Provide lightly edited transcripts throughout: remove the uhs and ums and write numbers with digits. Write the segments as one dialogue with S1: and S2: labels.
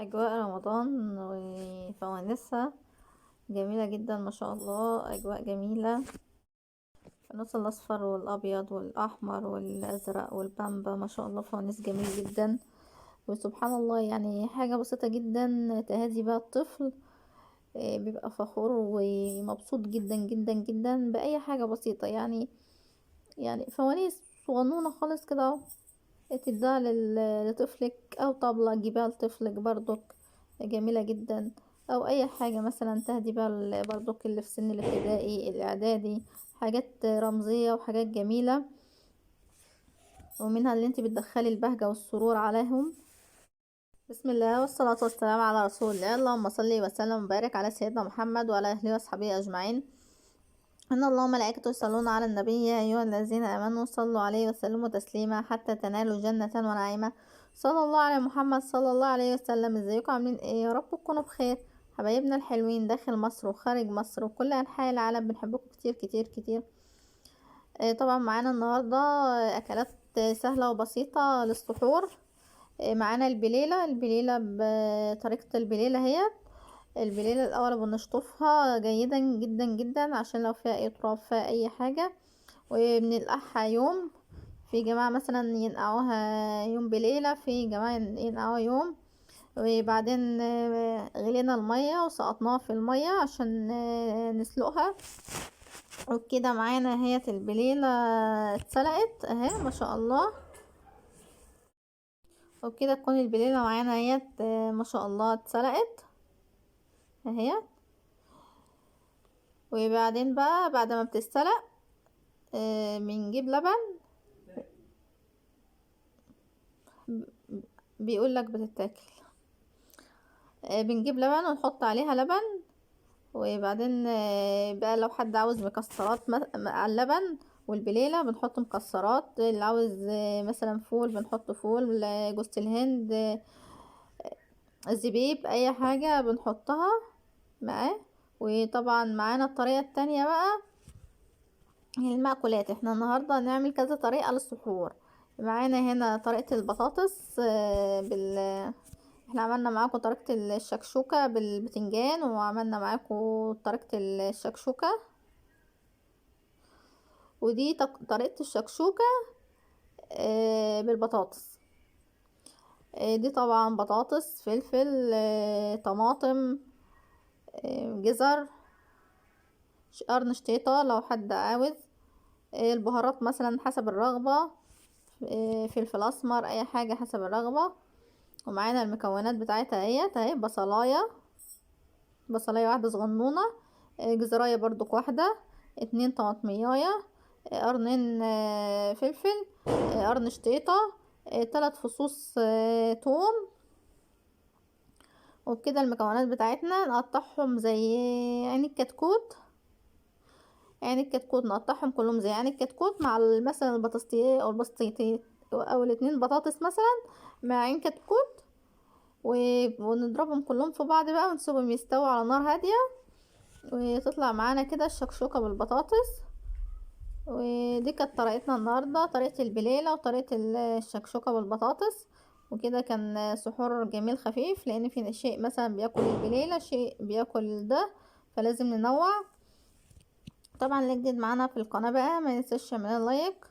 S1: أجواء رمضان وفوانيسها جميلة جدا ما شاء الله. أجواء جميلة، النص الأصفر والأبيض والأحمر والأزرق والبامبا، ما شاء الله فوانيس جميل جدا. وسبحان الله يعني حاجة بسيطة جدا تهدي بها الطفل. بيبقى فخور ومبسوط جدا جدا جدا بأي حاجة بسيطة يعني فوانيس صغنونة خالص كده اهو، تديها لطفلك، او طبلة تجيبها لطفلك برضك جميلة جدا. او اي حاجة مثلا تهدي بيها برضك اللي في سن الابتدائي الاعدادي، حاجات رمزية وحاجات جميلة، ومنها اللي انت بتدخلي البهجة والسرور عليهم. بسم الله والصلاة والسلام على رسول الله. اللهم صل وسلم وبارك على سيدنا محمد وعلى اهله واصحابه اجمعين. ان الله وملائكته يصلون على النبي يا ايها الذين امنوا صلوا عليه وسلموا تسليما حتى تنالوا جنة ونعيما. صلى الله على محمد صلى الله عليه وسلم. ازيكم عاملين ايه؟ يا رب تكونوا بخير. حبايبنا الحلوين داخل مصر وخارج مصر وكل انحاء العالم، بنحبكم كتير كتير كتير. طبعا معانا النهارده اكلات سهله وبسيطه للسحور. معانا البليله بطريقه البليله هي البليلة الأول بنشطفها جيدا جدا جدا عشان لو فيها أي تراب فيها أي حاجة، وبننقعها يوم. في جماعة مثلا ينقعوها يوم بليلة، في جماعة ينقعوها يوم. وبعدين غلينا المية وسقطناها في المية عشان نسلقها. وكده معانا هي البليلة اتسلقت اهي ما شاء الله. وبكده تكون البليلة معانا هي ما شاء الله اتسلقت اهي. وبعدين بقى بعد ما بتتسلق بنجيب لبن. بيقول لك بتتاكل. بنجيب لبن ونحط عليها لبن. وبعدين بقى لو حد عاوز مكسرات مع اللبن والبليلة بنحط مكسرات، اللي عاوز مثلا فول بنحط فول، جوز الهند، زبيب، اي حاجة بنحطها معاه. وطبعا معانا الطريقة التانية بقى المأكولات. احنا النهاردة هنعمل كذا طريقة للسحور. معانا هنا طريقة البطاطس احنا عملنا معاكم طريقة الشكشوكة بالبتنجان، وعملنا معاكم طريقة الشكشوكة، ودي طريقة الشكشوكة بالبطاطس. دي طبعا بطاطس، فلفل، طماطم، جزر، قرن شطيطة لو حد عاوز. البهارات مثلا حسب الرغبة، فلفل اسمر، اي حاجة حسب الرغبة. ومعانا المكونات بتاعتها اهي بصلاية واحدة صغنونة، جزراية برضو واحدة، 2 طماطمية، قرنين فلفل، قرن شطيطة، 3 فصوص توم. وبكده المكونات بتاعتنا نقطعهم زي عين الكتكوت. يعني الكتكوت نقطعهم كلهم زي يعني الكتكوت مع مثلا البطاطسية او البسطيتين او الاتنين بطاطس مثلا مع عين كتكوت. ونضربهم كلهم في بعض بقى ونسيبهم يستووا على نار هادية، وتطلع معانا كده الشكشوكة بالبطاطس. ودي كانت طريقتنا النهاردة، طريقة البليلة وطريقة الشكشوكة بالبطاطس. وكده كان سحور جميل خفيف، لان في شيء مثلا بياكل البليلة شيء بياكل ده، فلازم ننوع. طبعا اللي جديد معانا في القناة بقى ما ينساش يعمل لايك.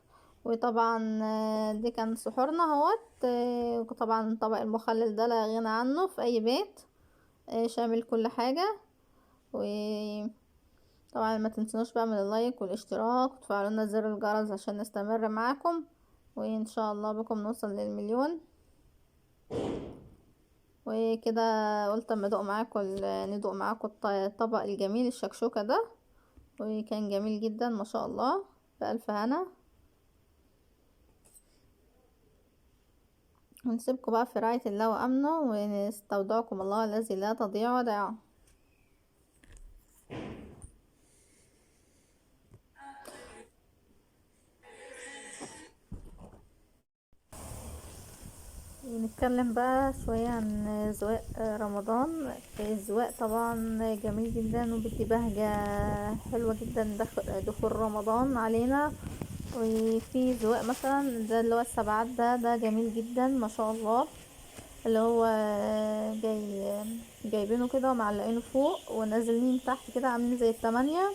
S1: وطبعا دي كان سحورنا اهوت. وطبعا طبق المخلل ده لا غنى عنه في اي بيت، شامل كل حاجة. وطبعا ما تنسونوش بقى من اللايك والاشتراك وتفعلوا لنا زر الجرس عشان نستمر معاكم، وان شاء الله بكم نوصل للمليون. وكده قلت اما ندوق معاكم الطبق الجميل الشكشوكة ده، وكان جميل جدا ما شاء الله، بألف هنا. ونسيبكم بقى في رعاية الله وأمنه، ونستودعكم الله الذي لا تضيع ودائعه. نتكلم بقى شوية عن زواق رمضان. الزواق طبعا جميل جدا وبيدي بهجة حلوة جدا دخول رمضان علينا. وفي زواق مثلا ده اللي هو السبعات ده جميل جدا ما شاء الله. اللي هو جايبينه كده ومعلقينه فوق ونازلين تحت كده عاملين زي التمانية.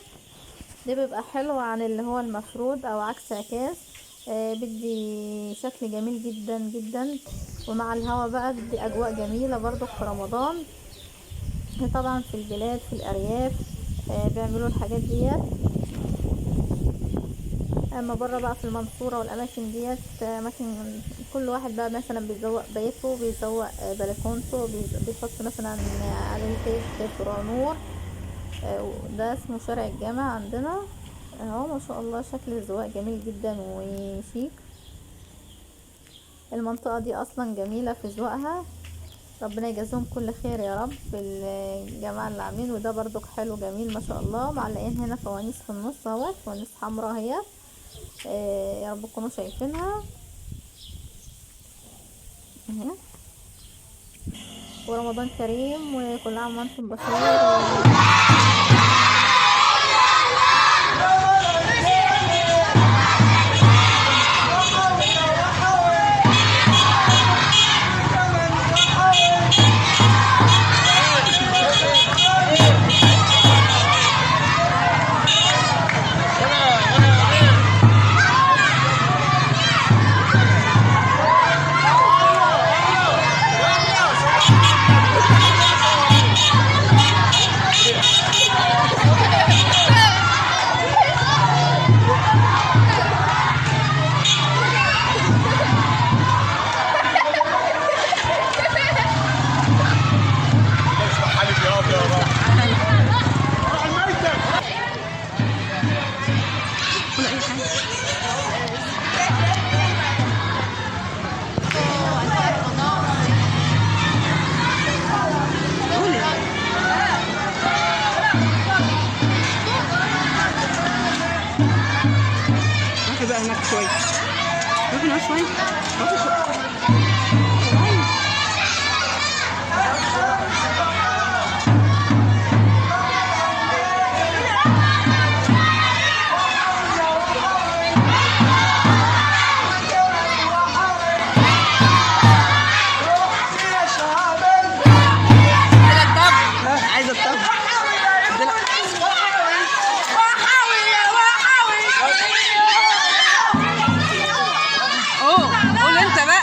S1: ده بيبقى حلو عن اللي هو المفرود او عكس عكاز. بدي شكل جميل جدا جدا، ومع الهوا بقى بدي اجواء جميلة برضو في رمضان. طبعا في البلاد في الارياف بيعملوا الحاجات ديت. اما بره بقى في المنصورة والاماكن ديت اماكن كل واحد بقى مثلا بيزوق بيته، بيزوق بلكونته، بيحط مثلا عليه تيف نور. ده اسمه شارع الجامع عندنا اهو. ما شاء الله شكل الزواق جميل جدا وشيك. المنطقة دي اصلا جميلة في زواقها، ربنا يجازيهم كل خير يا رب الجماعة اللي عاملين. وده برضو حلو جميل ما شاء الله. معلقين هنا فوانيس في النص اهوت، فوانيس حمراء اهي. يا رب تكونوا شايفينها اهي. ورمضان كريم وكل عام وانتم بخير.
S2: بقى هناك شوية، روحي هناك شوية، روحي شوية. عايزة الطبخ. قول انت بقى.